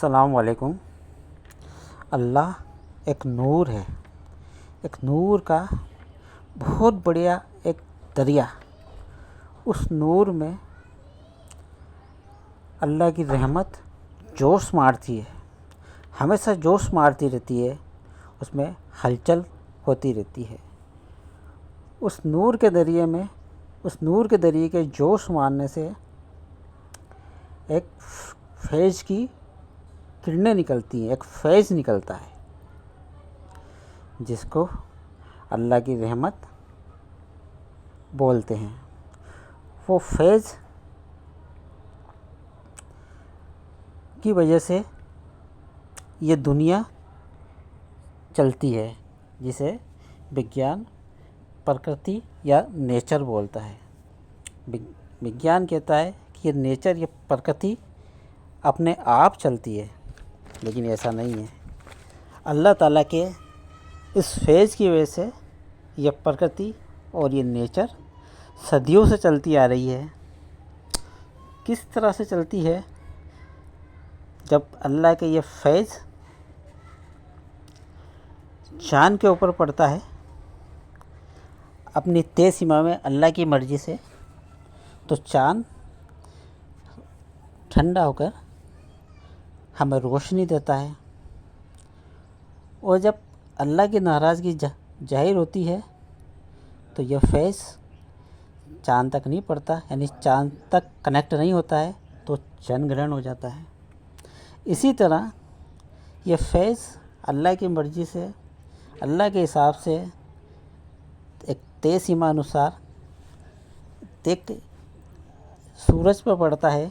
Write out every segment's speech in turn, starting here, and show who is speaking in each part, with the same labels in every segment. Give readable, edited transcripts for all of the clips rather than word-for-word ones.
Speaker 1: السلام علیکم۔ اللہ ایک نور ہے، ایک نور کا بہت بڑیا ایک دریا۔ اس نور میں اللہ کی رحمت جوش مارتی ہے، ہمیشہ جوش مارتی رہتی ہے، اس میں ہلچل ہوتی رہتی ہے۔ اس نور کے دریے کے جوش مارنے سے ایک فیض کی کرنیں نکلتی ہیں، ایک فیض نکلتا ہے جس کو اللہ کی رحمت بولتے ہیں۔ وہ فیض کی وجہ سے یہ دنیا چلتی ہے، جسے وگیان پرکرتی یا نیچر بولتا ہے۔ وگیان کہتا ہے کہ یہ نیچر، یہ پرکرتی اپنے آپ چلتی ہے، لیکن ایسا نہیں ہے۔ اللہ تعالیٰ کے اس فیض کی وجہ سے یہ پرکرتی اور یہ نیچر صدیوں سے چلتی آ رہی ہے۔ کس طرح سے چلتی ہے؟ جب اللہ کے یہ فیض چاند کے اوپر پڑتا ہے اپنی طے سیما میں اللہ کی مرضی سے، تو چاند ٹھنڈا ہو کر ہمیں روشنی دیتا ہے، اور جب اللہ کی ناراضگی ظاہر ہوتی ہے تو یہ فیض چاند تک نہیں پڑتا، یعنی چاند تک کنیکٹ نہیں ہوتا ہے، تو چندر گرہن ہو جاتا ہے۔ اسی طرح یہ فیض اللہ کی مرضی سے، اللہ کے حساب سے ایک طے سیما انوسار ایک سورج پر پڑتا ہے،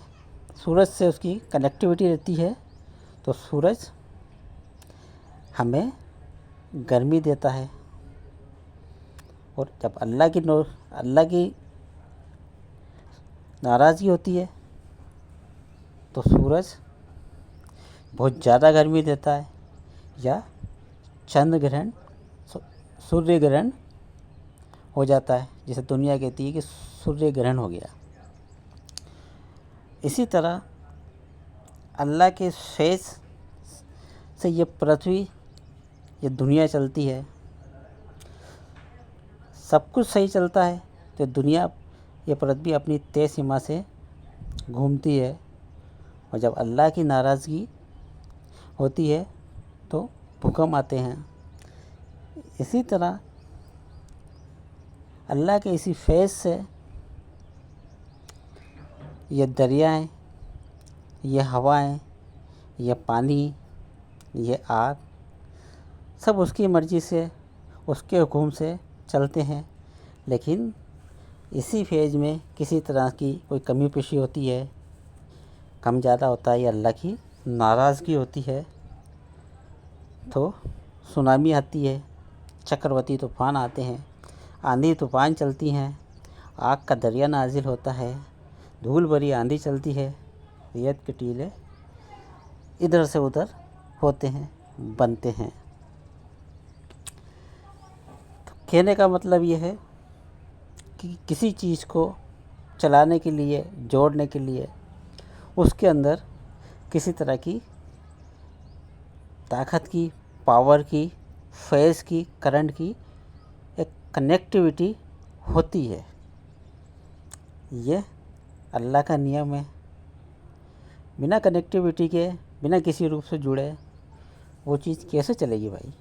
Speaker 1: سورج سے اس کی کنیکٹیوٹی رہتی ہے، تو سورج ہمیں گرمی دیتا ہے، اور جب اللہ کی ناراضگی ہوتی ہے تو سورج بہت زیادہ گرمی دیتا ہے، یا چندر گرہن، سوریہ گرہن ہو جاتا ہے، جسے دنیا کہتی ہے کہ سوریہ گرہن ہو گیا۔ اسی طرح اللہ کے فیض سے یہ پرتھوی، یہ دنیا چلتی ہے، سب کچھ صحیح چلتا ہے، تو دنیا، یہ پرتھوی اپنی طے سیما سے گھومتی ہے، اور جب اللہ کی ناراضگی ہوتی ہے تو بھوکم آتے ہیں۔ اسی طرح اللہ کے اسی فیض سے یہ دریائیں، یہ ہوائیں، یہ پانی، یہ آگ، سب اس کی مرضی سے، اس کے حکم سے چلتے ہیں، لیکن اسی فیض میں کسی طرح کی کوئی کمی پیشی ہوتی ہے، کم زیادہ ہوتا ہے، یا اللہ کی ناراضگی ہوتی ہے، تو سونامی آتی ہے، چکرواتی طوفان آتے ہیں، آندھی طوفان چلتی ہیں، آگ کا دریا نازل ہوتا ہے، دھول بھری آندھی چلتی ہے، ریت کے ٹیلے ادھر سے ادھر ہوتے ہیں، بنتے ہیں۔ تو کہنے کا مطلب یہ ہے کہ کسی چیز کو چلانے کے لیے، جوڑنے کے لیے، اس کے اندر کسی طرح کی طاقت کی، پاور کی، فیض کی، کرنٹ کی ایک کنیکٹیوٹی ہوتی ہے۔ یہ اللہ کا نیم ہے۔ بنا کنیکٹیوٹی کے، بنا کسی روپ سے جڑے وہ چیز کیسے چلے گی بھائی؟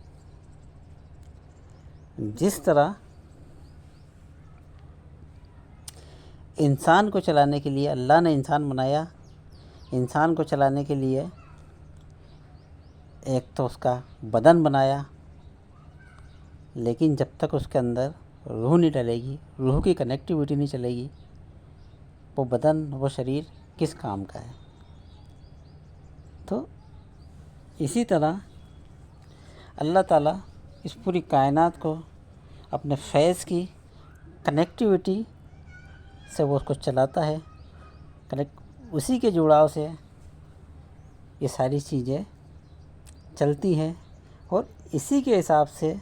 Speaker 1: جس طرح انسان کو چلانے کے لیے اللہ نے انسان بنایا، انسان کو چلانے کے لیے ایک تو اس کا بدن بنایا، لیکن جب تک اس کے اندر روح نہیں ڈلے گی، روح کی کنیکٹیوٹی نہیں چلے گی، وہ بدن، وہ شریر کس کام کا ہے؟ تو اسی طرح اللہ تعالیٰ اس پوری کائنات کو اپنے فیض کی کنیکٹیوٹی سے وہ اس کو چلاتا ہے، اسی کے جڑاؤ سے یہ ساری چیزیں چلتی ہیں، اور اسی کے حساب سے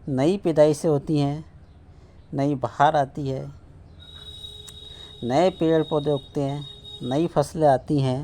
Speaker 1: نئی پیدائشیں ہوتی ہیں، نئی بہار آتی ہے، نئے پیڑ پودے اگتے ہیں، نئی فصلیں آتی ہیں،